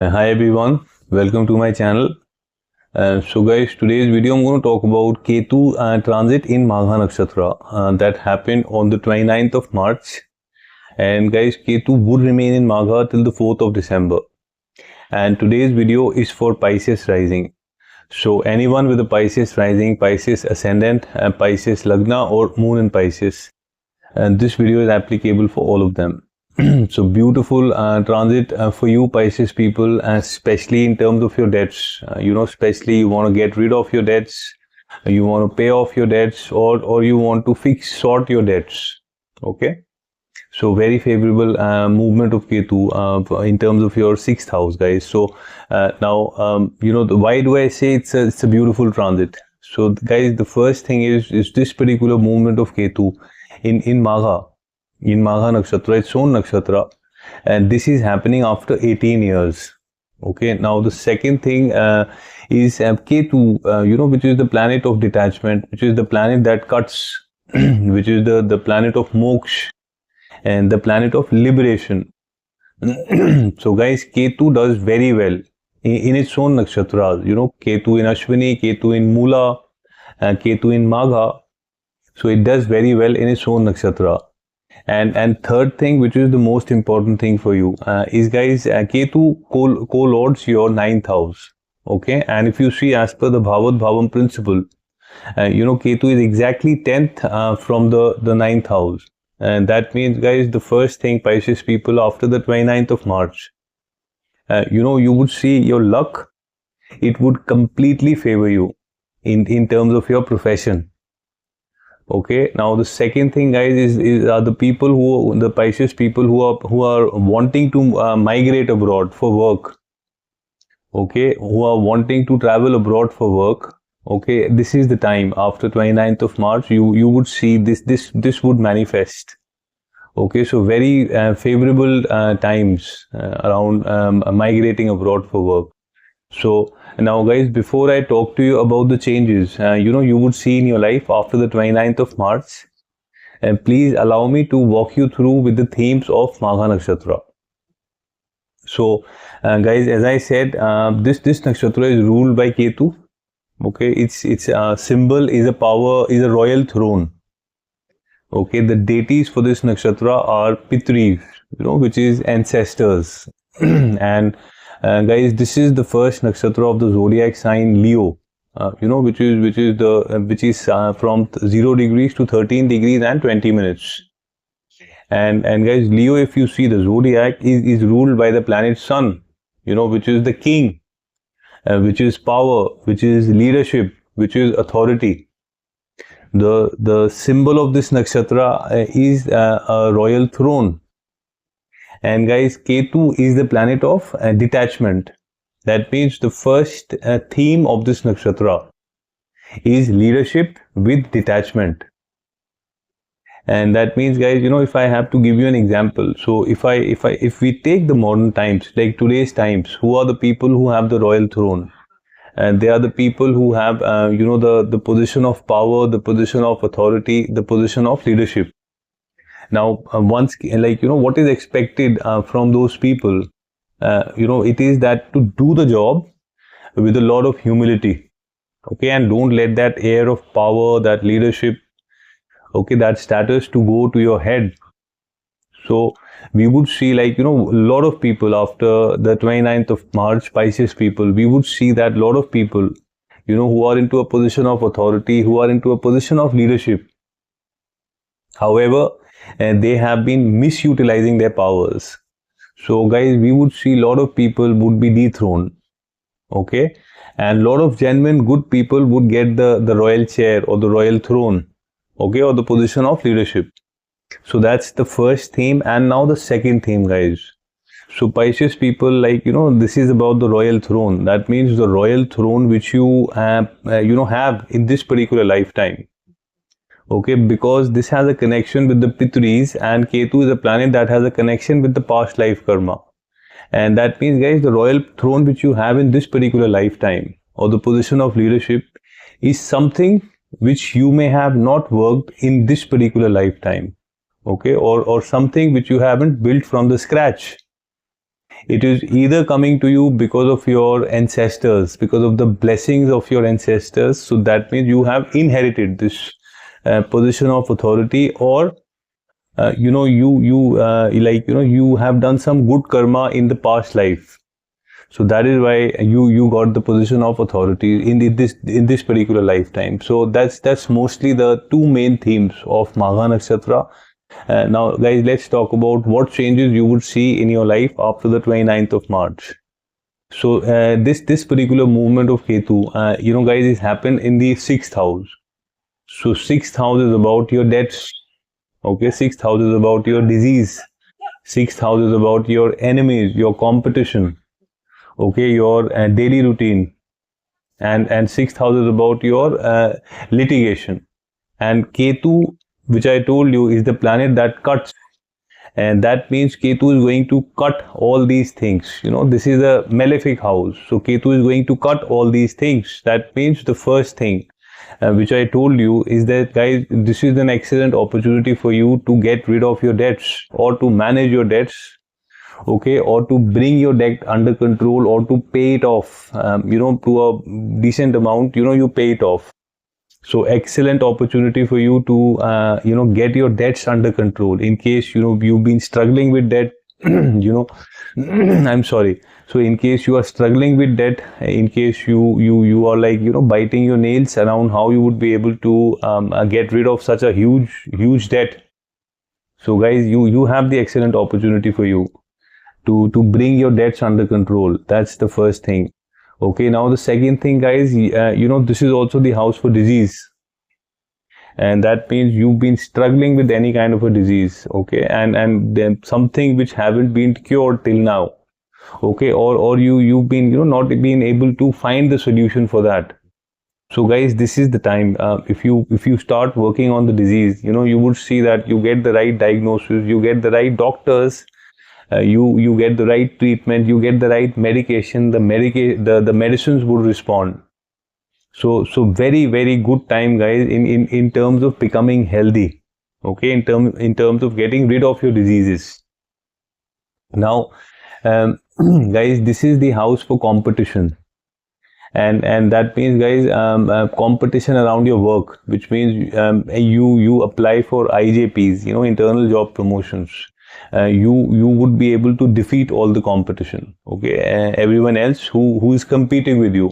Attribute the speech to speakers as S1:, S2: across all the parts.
S1: Hi everyone, welcome to my channel. So guys, today's video I'm going to talk about Ketu transit in Magha Nakshatra that happened on the 29th of March. And guys, Ketu would remain in Magha till the 4th of December. And today's video is for Pisces rising. So anyone with a Pisces rising, Pisces ascendant, Pisces Lagna or Moon in Pisces, and this video is applicable for all of them. So beautiful transit for you Pisces people, especially in terms of your debts. Especially you want to get rid of your debts, you want to pay off your debts, or you want to sort your debts. Okay, so very favorable movement of Ketu in terms of your 6th house, guys. So now why do I say it's a beautiful transit? So guys, the first thing is this particular movement of Ketu in Magha Nakshatra, its own nakshatra, and this is happening after 18 years. Okay, now the second thing is Ketu, which is the planet of detachment, which is the planet that cuts, which is the planet of moksha and the planet of liberation. So guys, Ketu does very well in its own nakshatras. Ketu in Ashwini, Ketu in Mula, Ketu in Magha. So it does very well in its own nakshatra. And third thing, which is the most important thing for you, is guys, Ketu co-lords your 9th house. Okay, and if you see as per the Bhavat Bhavam principle, Ketu is exactly 10th from the 9th house. And that means, guys, the first thing, Pisces people, after the 29th of March, you would see your luck. It would completely favor you in terms of your profession. Okay, now the second thing, guys, is the people the Pisces people who are wanting to migrate abroad for work. Okay, who are wanting to travel abroad for work. Okay, this is the time after 29th of March. You would see this would manifest. Okay, so very favorable times around migrating abroad for work. So now guys, before I talk to you about the changes you would see in your life after the 29th of March, and please allow me to walk you through with the themes of Magha Nakshatra. So guys, as I said, this nakshatra is ruled by Ketu. Okay, its symbol is a royal throne. Okay, the deities for this nakshatra are Pitris, which is ancestors. And guys, this is the first nakshatra of the zodiac sign Leo, which is from 0 degrees to 13 degrees and 20 minutes. And guys, Leo, if you see the zodiac, is ruled by the planet Sun, which is the king, which is power, which is leadership, which is authority. The symbol of this nakshatra is a royal throne. And guys, Ketu is the planet of detachment. That means the first theme of this nakshatra is leadership with detachment. And that means, guys, if I have to give you an example, so if we take the modern times, like today's times, who are the people who have the royal throne? And they are the people who have the position of power, the position of authority, the position of leadership. Now what is expected from those people, it is that to do the job with a lot of humility. Okay, and don't let that air of power, that leadership, okay, that status to go to your head. So we would see a lot of people after the 29th of March, Pisces people, we would see that a lot of people, who are into a position of authority, who are into a position of leadership. However, they have been misutilizing their powers. So guys, we would see a lot of people would be dethroned. Okay, and a lot of genuine good people would get the royal chair or the royal throne. Okay, or the position of leadership. So that's the first theme. And now the second theme, guys. So Pisces people, this is about the royal throne. That means the royal throne which you have in this particular lifetime. Okay, because this has a connection with the Pitris, and Ketu is a planet that has a connection with the past life karma. And that means, guys, the royal throne which you have in this particular lifetime, or the position of leadership, is something which you may have not worked in this particular lifetime. Okay, or something which you haven't built from the scratch. It is either coming to you because of your ancestors, because of the blessings of your ancestors. So that means you have inherited this position of authority, or you have done some good karma in the past life. So that is why you got the position of authority in this particular lifetime. So that's mostly the two main themes of Magha Nakshatra. Now, guys, let's talk about what changes you would see in your life after the 29th of March. So this particular movement of Ketu, guys, is happened in the 6th house. So 6th house is about your debts. Okay, 6th house is about your disease. 6th house is about your enemies, your competition. Okay, your daily routine. And 6th house is about your litigation. And Ketu, which I told you, is the planet that cuts. And that means Ketu is going to cut all these things. This is a malefic house. So Ketu is going to cut all these things. That means the first thing which I told you is that, guys, this is an excellent opportunity for you to get rid of your debts, or to manage your debts, okay, or to bring your debt under control, or to pay it off, to a decent amount, you pay it off. So excellent opportunity for you to, get your debts under control. In case, you've been struggling with debt, I'm sorry. So in case you are struggling with debt, in case you are like, biting your nails around how you would be able to get rid of such a huge debt. So guys, you have the excellent opportunity for you to bring your debts under control. That's the first thing. Okay, now the second thing, guys, this is also the house for disease. And that means you've been struggling with any kind of a disease, okay, and then something which haven't been cured till now, okay, or you've been not been able to find the solution for that. So guys, this is the time. If you start working on the disease, you would see that you get the right diagnosis, you get the right doctors, you get the right treatment, you get the right medication, the medicines would respond. So very, very good time, guys, in terms of becoming healthy, okay, in terms of getting rid of your diseases. Now, guys, this is the house for competition, and that means, guys, competition around your work, which means you apply for IJPs, internal job promotions. You would be able to defeat all the competition, okay, everyone else who is competing with you.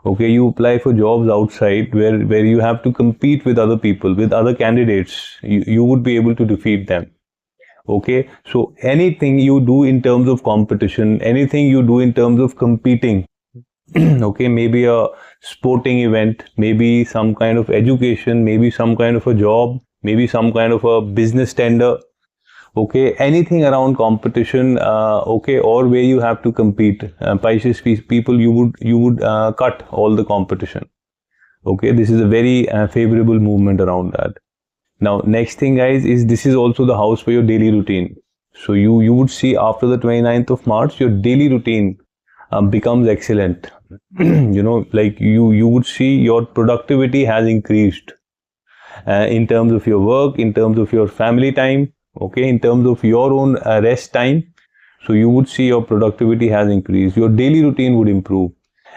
S1: Okay, you apply for jobs outside where you have to compete with other people, with other candidates. You would be able to defeat them. Okay, so anything you do in terms of competition, anything you do in terms of competing, okay, maybe a sporting event, maybe some kind of education, maybe some kind of a job, maybe some kind of a business tender. Okay, anything around competition, okay, or where you have to compete, Pisces people, you would cut all the competition. Okay, this is a very favorable movement around that. Now, next thing, guys, is this is also the house for your daily routine. So you would see after the 29th of March, your daily routine becomes excellent. Like you would see your productivity has increased in terms of your work, in terms of your family time. Okay, in terms of your own rest time, so you would see your productivity has increased, your daily routine would improve.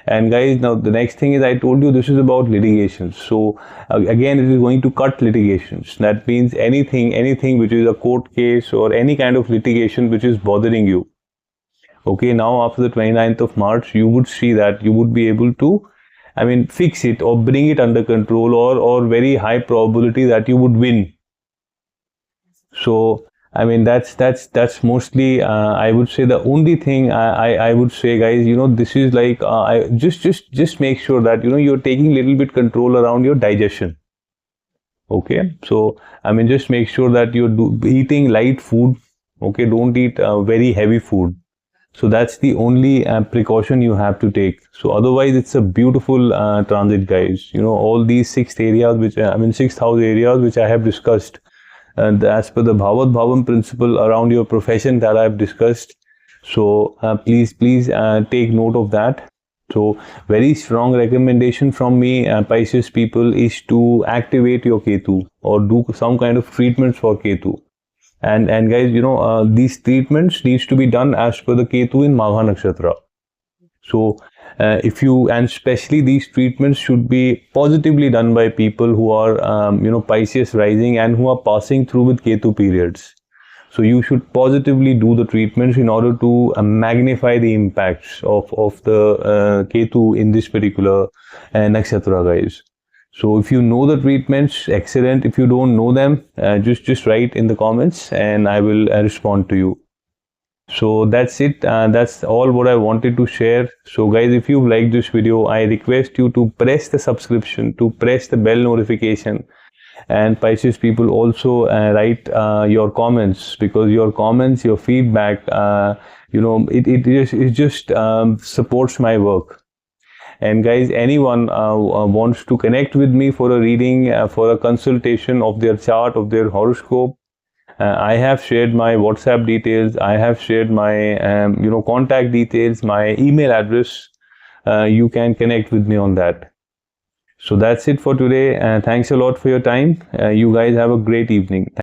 S1: And guys, now the next thing is, I told you this is about litigations. So again, it is going to cut litigations. That means anything which is a court case or any kind of litigation which is bothering you. Okay, now after the 29th of March, you would see that you would be able to, fix it or bring it under control, or very high probability that you would win. So that's mostly I would say the only thing I would say, guys, this is like I just make sure that you're taking a little bit control around your digestion. Okay, so just make sure that you're eating light food. Okay, don't eat very heavy food. So that's the only precaution you have to take. So otherwise, it's a beautiful transit, guys. All these 6 areas which 6th house areas which I have discussed. And as per the Bhavat Bhavam principle around your profession that I have discussed. So please take note of that. So very strong recommendation from me, Pisces people, is to activate your Ketu or do some kind of treatments for Ketu. And guys, these treatments needs to be done as per the Ketu in Magha Nakshatra. So if you, and especially these treatments should be positively done by people who are Pisces rising and who are passing through with Ketu periods. So you should positively do the treatments in order to magnify the impacts of the Ketu in this particular nakshatra, guys. So if you know the treatments, excellent. If you don't know them, just write in the comments and I will respond to you. So that's it. That's all what I wanted to share. So guys, if you liked this video, I request you to press the subscription, to press the bell notification. And Pisces people, also write your comments, because your comments, your feedback, it just supports my work. And guys, anyone wants to connect with me for a reading, for a consultation of their chart, of their horoscope, I have shared my WhatsApp details. I have shared my contact details, my email address. You can connect with me on that. So that's it for today. Thanks a lot for your time. You guys have a great evening.